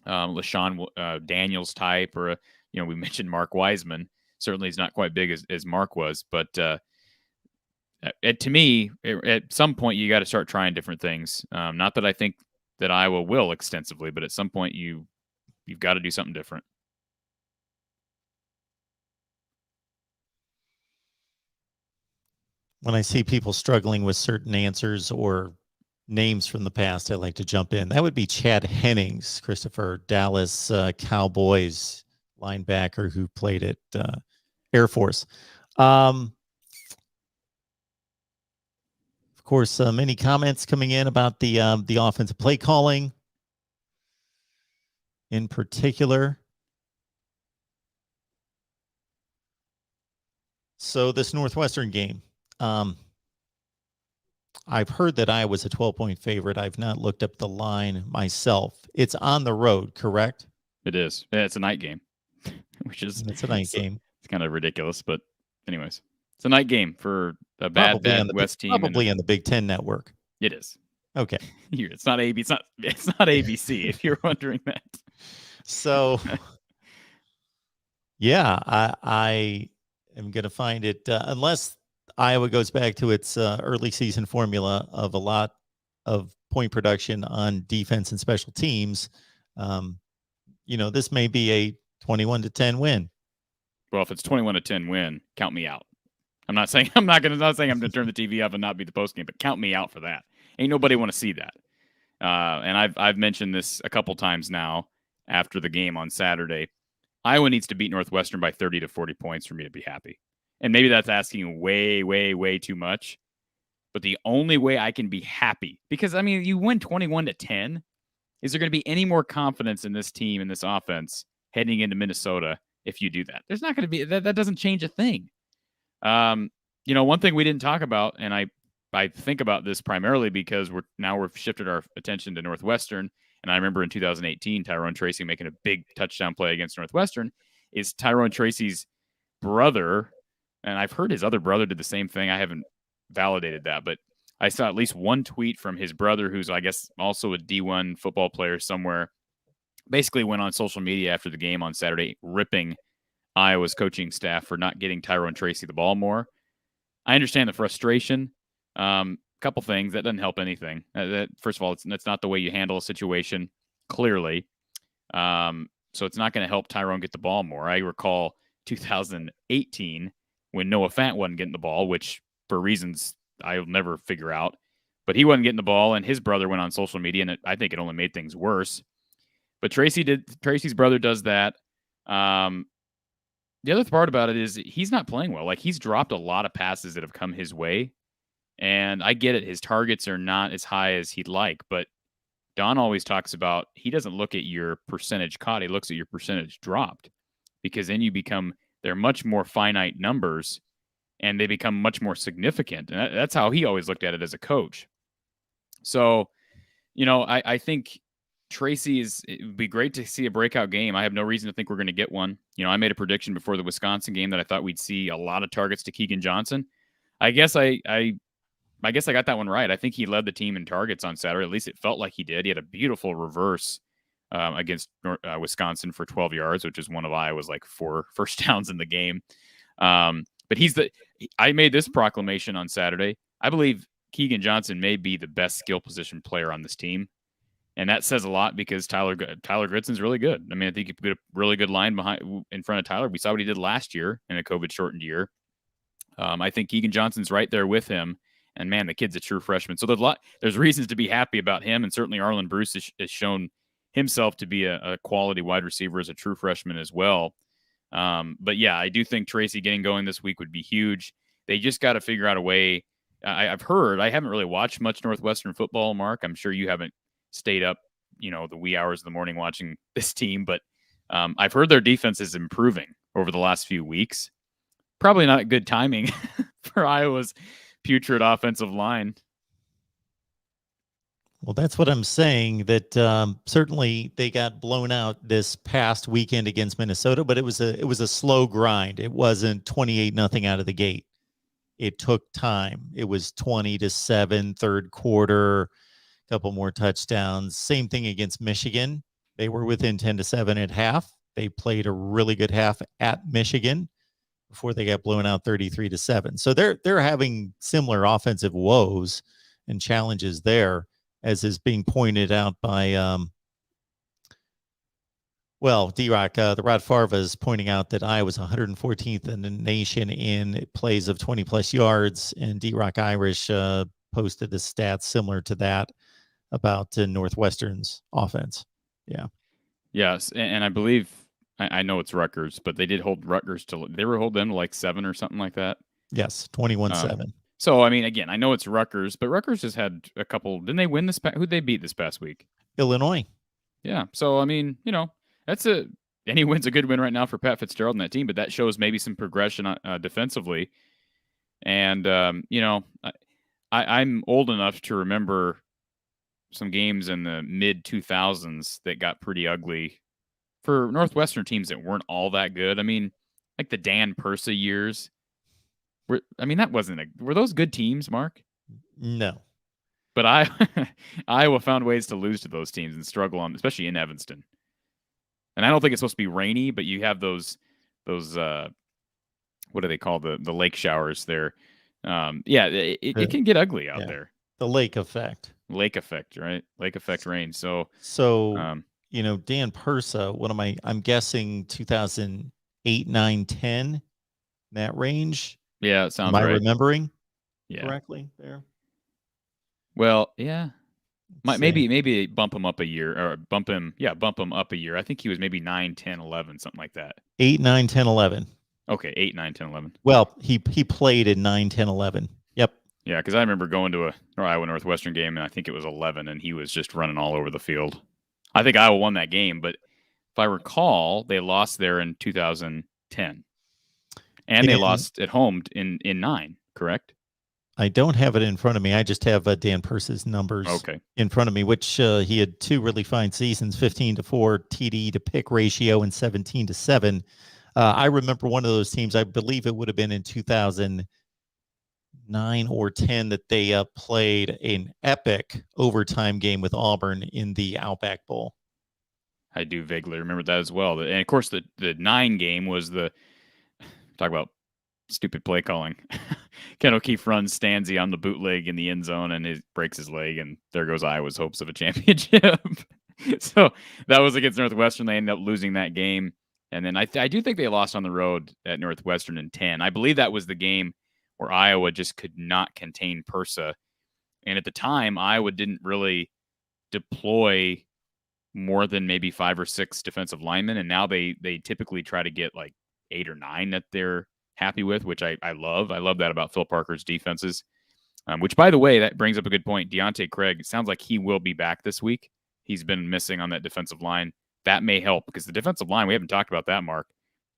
LaShawn Daniels type, or we mentioned Mark Wiseman. Certainly, he's not quite big as Mark was, but to me, at some point you got to start trying different things. Not that I think that Iowa will extensively, but at some point you've got to do something different. When I see people struggling with certain answers or names from the past, I like to jump in. That would be Chad Hennings, Christopher, Dallas Cowboys linebacker who played at Air Force. Of course, many comments coming in about the offensive play calling in particular. So this Northwestern game, I've heard that Iowa's a 12-point favorite. I've not looked up the line myself. It's on the road, correct? It is. Yeah, it's a night game, it's a night game. It's kind of ridiculous, but anyways, it's a night game for a bad West team. Probably on the Big Ten Network. It is. Okay. It's not ABC. It's not ABC. If you're wondering that. So, yeah, I am going to find it unless Iowa goes back to its early season formula of a lot of point production on defense and special teams. This may be a 21-10 win. Well, if it's 21-10 win, count me out. I'm not saying I'm going to turn the TV off and not be the post game, but count me out for that. Ain't nobody want to see that. And I've mentioned this a couple times now after the game on Saturday. Iowa needs to beat Northwestern by 30 to 40 points for me to be happy. And maybe that's asking way, way, way too much. But the only way I can be happy, because I mean, you win 21 to 10. Is there going to be any more confidence in this team and this offense heading into Minnesota if you do that? There's not going to be that. That doesn't change a thing. One thing we didn't talk about, and I think about this primarily because we've shifted our attention to Northwestern. And I remember in 2018, Tyrone Tracy making a big touchdown play against Northwestern. Is Tyrone Tracy's brother, and I've heard his other brother did the same thing. I haven't validated that, but I saw at least one tweet from his brother, who's I guess also a D1 football player somewhere, basically went on social media after the game on Saturday, ripping Iowa's coaching staff for not getting Tyrone Tracy the ball more. I understand the frustration. Couple things that doesn't help anything. First of all, that's not the way you handle a situation, clearly. So it's not going to help Tyrone get the ball more. I recall 2018 when Noah Fant wasn't getting the ball, which for reasons I'll never figure out, but he wasn't getting the ball, and his brother went on social media, and I think it only made things worse. But Tracy's brother does that. The other part about it is he's not playing well. Like, he's dropped a lot of passes that have come his way. And I get it. His targets are not as high as he'd like, but Don always talks about he doesn't look at your percentage caught. He looks at your percentage dropped, because then they're much more finite numbers and they become much more significant. And that's how he always looked at it as a coach. So, I think it would be great to see a breakout game. I have no reason to think we're going to get one. I made a prediction before the Wisconsin game that I thought we'd see a lot of targets to Keegan Johnson. I guess I got that one right. I think he led the team in targets on Saturday. At least it felt like he did. He had a beautiful reverse against Wisconsin for 12 yards, which is one of Iowa's like 4 first downs in the game. But I made this proclamation on Saturday. I believe Keegan Johnson may be the best skill position player on this team. And that says a lot because Tyler Gritson's really good. I mean, I think he put a really good line in front of Tyler. We saw what he did last year in a COVID-shortened year. I think Keegan Johnson's right there with him. And man, the kid's a true freshman. So there's reasons to be happy about him. And certainly Arlen Bruce has shown himself to be a quality wide receiver as a true freshman as well. But yeah, I do think Tracy getting going this week would be huge. They just got to figure out a way. I haven't really watched much Northwestern football, Mark. I'm sure you haven't stayed up, the wee hours of the morning watching this team, but I've heard their defense is improving over the last few weeks. Probably not good timing for Iowa's putrid offensive line. Well, that's what I'm saying, that certainly they got blown out this past weekend against Minnesota, but it was a slow grind. It wasn't 28-0 out of the gate. It took time. It was 20-7 third quarter, a couple more touchdowns. Same thing against Michigan. They were within 10-7 at half. They played a really good half at Michigan before they got blown out 33-7. So they're having similar offensive woes and challenges there, as is being pointed out by D-Rock, the Rod Farva is pointing out that Iowa's 114th in the nation in plays of 20-plus yards, and D-Rock Irish posted the stats similar to that about Northwestern's offense. Yeah. Yes, and I believe, I know it's Rutgers, but they did hold Rutgers they were holding them to like 7 or something like that. Yes, 21-7. So, I mean, again, I know it's Rutgers, but Rutgers has had a couple. Didn't they win who'd they beat this past week? Illinois. Yeah. So, I mean, any win's a good win right now for Pat Fitzgerald and that team, but that shows maybe some progression defensively. And, I'm old enough to remember some games in the mid-2000s that got pretty ugly for Northwestern teams that weren't all that good. I mean, like the Dan Persa years. Were those good teams, Mark? No. But Iowa found ways to lose to those teams and struggle on, especially in Evanston. And I don't think it's supposed to be rainy, but you have those what do they call the lake showers there? It can get ugly out there. The lake effect. Lake effect, right? Lake effect rain. So Dan Persa, I'm guessing 2008, 9, 10, that range. Yeah, it sounds right. Am I remembering correctly there? Well, yeah. Maybe bump him up a year, or bump him up a year. I think he was maybe 9, 10, 11, something like that. 8, 9, 10, 11. Okay, 8, 9, 10, 11. Well, he played in 9, 10, 11. Yep. Yeah, because I remember going to a Iowa Northwestern game, and I think it was 11, and he was just running all over the field. I think Iowa won that game, but if I recall, they lost there in 2010. And they lost at home in 9, correct? I don't have it in front of me. I just have Dan Persa's numbers in front of me, which he had 2 really fine seasons, 15-4 TD to pick ratio and 17-7. I remember one of those teams, I believe it would have been in 2009 or 10, that they played an epic overtime game with Auburn in the Outback Bowl. I do vaguely remember that as well. And, of course, the 9 game was talk about stupid play calling. Ken O'Keefe runs Stanzi on the bootleg in the end zone, and it breaks his leg, and there goes Iowa's hopes of a championship. So that was against Northwestern. They ended up losing that game. And then I do think they lost on the road at Northwestern in 10. I believe that was the game where Iowa just could not contain Persa. And at the time, Iowa didn't really deploy more than maybe 5 or 6 defensive linemen. And now they typically try to get like 8 or 9 that they're happy with, which I love. I love that about Phil Parker's defenses. Which, by the way, that brings up a good point. Deontay Craig, it sounds like he will be back this week. He's been missing on that defensive line. That may help, because the defensive line, we haven't talked about that, Mark.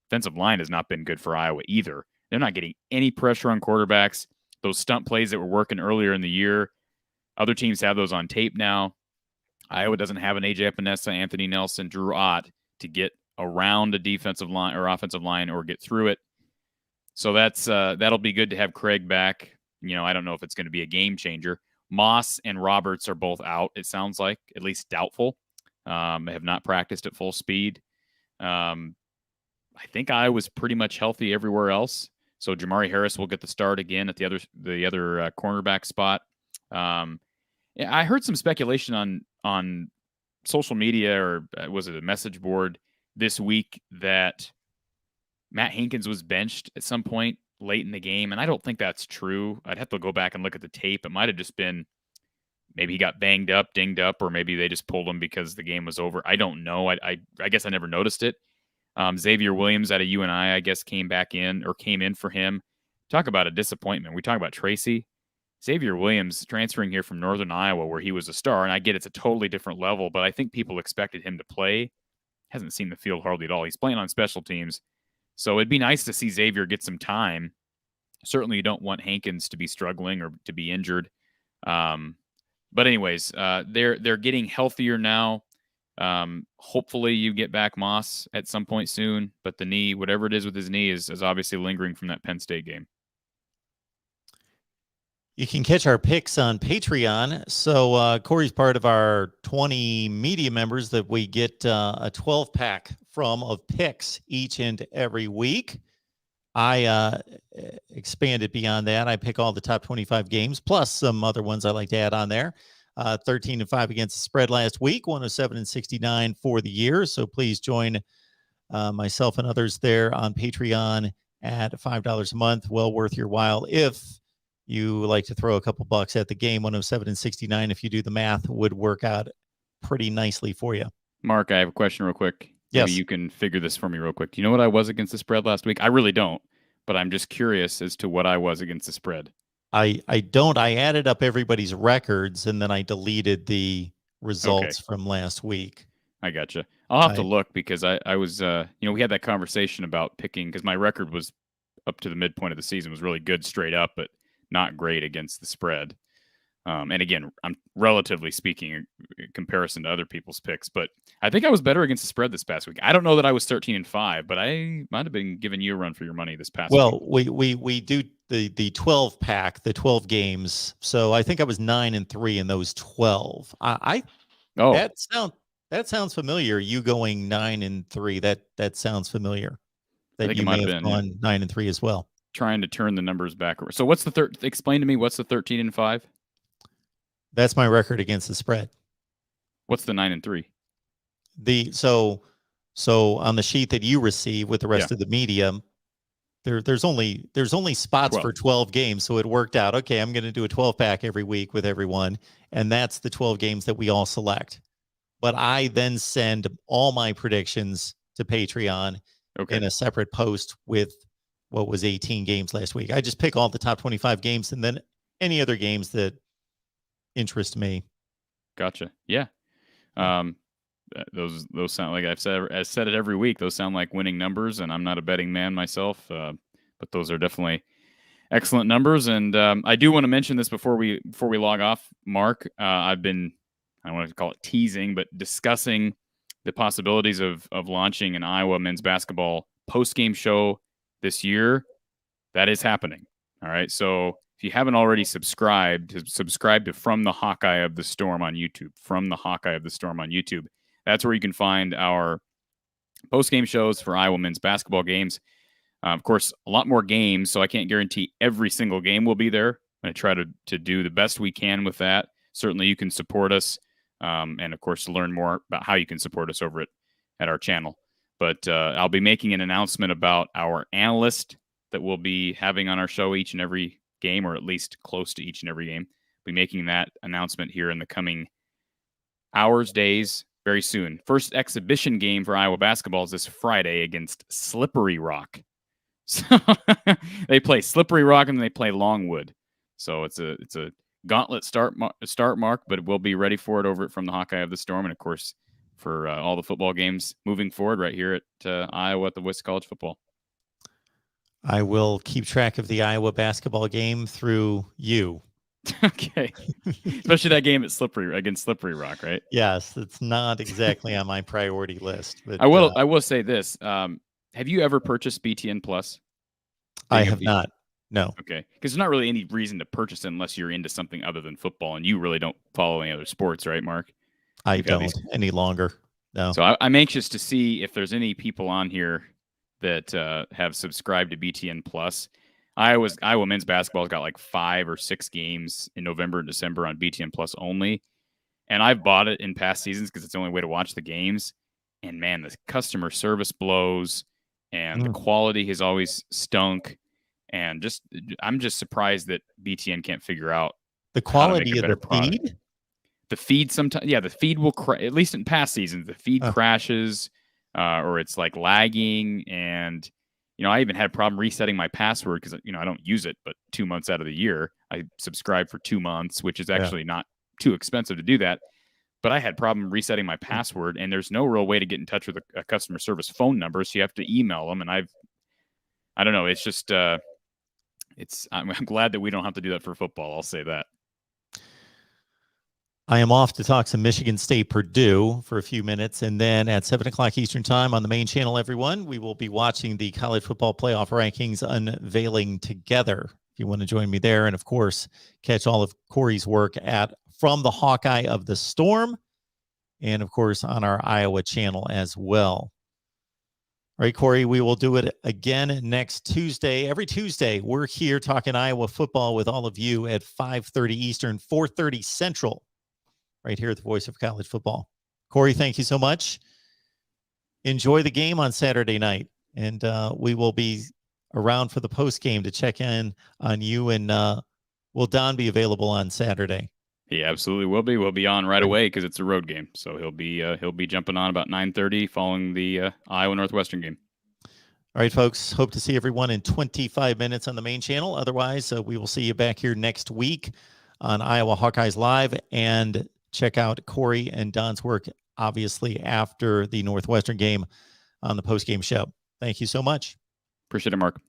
Defensive line has not been good for Iowa either. They're not getting any pressure on quarterbacks. Those stunt plays that were working earlier in the year, other teams have those on tape now. Iowa doesn't have an AJ Epinesa, Anthony Nelson, Drew Ott to get around a defensive line or offensive line or get through it. So that'll be good to have Craig back. I don't know if it's going to be a game changer. Moss and Roberts are both out, it sounds like, at least doubtful. Have not practiced at full speed. I think Iowa's pretty much healthy everywhere else. So Jamari Harris will get the start again at the other cornerback spot. I heard some speculation on social media, or was it a message board this week, that Matt Hankins was benched at some point late in the game, and I don't think that's true. I'd have to go back and look at the tape. It might have just been maybe he got banged up, dinged up, or maybe they just pulled him because the game was over. I don't know. I guess I never noticed it. Xavier Williams out of UNI, I guess, came in for him. Talk about a disappointment. We talk about Tracy. Xavier Williams transferring here from Northern Iowa, where he was a star, and I get it's a totally different level, but I think people expected him to play. Hasn't seen the field hardly at all. He's playing on special teams. So it'd be nice to see Xavier get some time. Certainly you don't want Hankins to be struggling or to be injured. But anyways, they're getting healthier now. Hopefully you get back Moss at some point soon, but the knee, whatever it is with his knee, is obviously lingering from that Penn State game. You can catch our picks on Patreon. So Corey's part of our 20 media members that we get a 12-pack from of picks each and every week. I expanded beyond that. I pick all the top 25 games, plus some other ones I like to add on there. 13-5 against the spread last week, 107-69 for the year. So please join myself and others there on Patreon at $5 a month. Well worth your while. If you like to throw a couple bucks at the game, 107-69, if you do the math, would work out pretty nicely for you. Mark, I have a question real quick. Yes. Maybe you can figure this for me real quick. Do you know what I was against the spread last week? I really don't, but I'm just curious as to what I was against the spread. I don't. I added up everybody's records, and then I deleted the results from last week. I gotcha. I'll have to look, because I was, we had that conversation about picking, because my record was up to the midpoint of the season was really good straight up, but not great against the spread. And again, I'm relatively speaking in comparison to other people's picks, but I think I was better against the spread this past week. I don't know that I was 13-5, but I might have been giving you a run for your money this past week. Well, we do the 12 pack, the 12 games. So I think I was 9-3 in those 12. That sounds familiar. You going 9-3. That sounds familiar. That you may have gone 9-3 as well. Trying to turn the numbers back. So what's the explain to me, what's the 13-5? That's my record against the spread. What's the 9-3? So on the sheet that you receive with the rest of the media, there's only spots 12. For 12 games. So it worked out. Okay, I'm going to do a 12 pack every week with everyone. and that's the 12 games that we all select. But I then send all my predictions to Patreon in a separate post with what was 18 games last week. I just pick all the top 25 games and then any other games that interest me. Gotcha. Yeah. Those sound like I've said it every week. Those sound like winning numbers, and I'm not a betting man myself, but those are definitely excellent numbers. And I do want to mention this before we log off, Mark. I don't want to call it teasing, but discussing the possibilities of launching an Iowa men's basketball post-game show this year. That is happening. All right. So if you haven't already subscribed to From the Hawkeye of the Storm on YouTube. From the Hawkeye of the Storm on YouTube. That's where you can find our post-game shows for Iowa men's basketball games. Of course, a lot more games, so I can't guarantee every single game will be there. I'm going to try to do the best we can with that. Certainly, you can support us, and of course, learn more about how you can support us over at our channel. But I'll be making an announcement about our analyst that we'll be having on our show each and every game, or at least close to each and every game. We'll be making that announcement here in the coming hours, days, very soon. First exhibition game for Iowa basketball is this Friday against Slippery Rock. So they play Slippery Rock and they play Longwood. So it's a gauntlet start, Mark, but we'll be ready for it over From the Hawkeye of the Storm, and of course for all the football games moving forward right here at Iowa at the West College Football. I will keep track of the Iowa basketball game through you. Okay. Especially that game against Slippery Rock, right? Yes, it's not exactly on my priority list. But I will say this. Have you ever purchased BTN Plus? I have not. No. Okay. Because there's not really any reason to purchase it unless you're into something other than football, and you really don't follow any other sports, right, Mark? I don't any longer. No. So I'm anxious to see if there's any people on here that have subscribed to BTN Plus. Iowa men's basketball's got like 5 or 6 games in November and December on BTN Plus only. And I've bought it in past seasons because it's the only way to watch the games. And man, the customer service blows, and the quality has always stunk. And I'm just surprised that BTN can't figure out the quality of the feed. The feed sometimes, the feed will at least in past seasons, the feed crashes, or it's like lagging. And I even had a problem resetting my password because I don't use it, but 2 months out of the year I subscribe for 2 months, which is actually not too expensive to do that. But I had a problem resetting my password, and there's no real way to get in touch with a customer service phone number, so you have to email them. And I don't know. It's just I'm glad that we don't have to do that for football. I'll say that. I am off to talk some Michigan State Purdue for a few minutes, and then at 7 o'clock Eastern time on the main channel, everyone, we will be watching the college football playoff rankings unveiling together. If you want to join me there, and of course, catch all of Corey's work at From the Hawkeye of the Storm, and of course on our Iowa channel as well. All right, Corey, we will do it again next Tuesday. Every Tuesday, we're here talking Iowa football with all of you at 5:30 Eastern, 4:30 Central, right here at the Voice of College Football. Corey, thank you so much. Enjoy the game on Saturday night, and we will be around for the post game to check in on you. And will Don be available on Saturday? He absolutely will be. We'll be on right away because it's a road game. So he'll be jumping on about 9:30 following the Iowa Northwestern game. All right, folks. Hope to see everyone in 25 minutes on the main channel. Otherwise, we will see you back here next week on Iowa Hawkeyes Live, and check out Corey and Don's work, obviously, after the Northwestern game on the post-game show. Thank you so much. Appreciate it, Mark.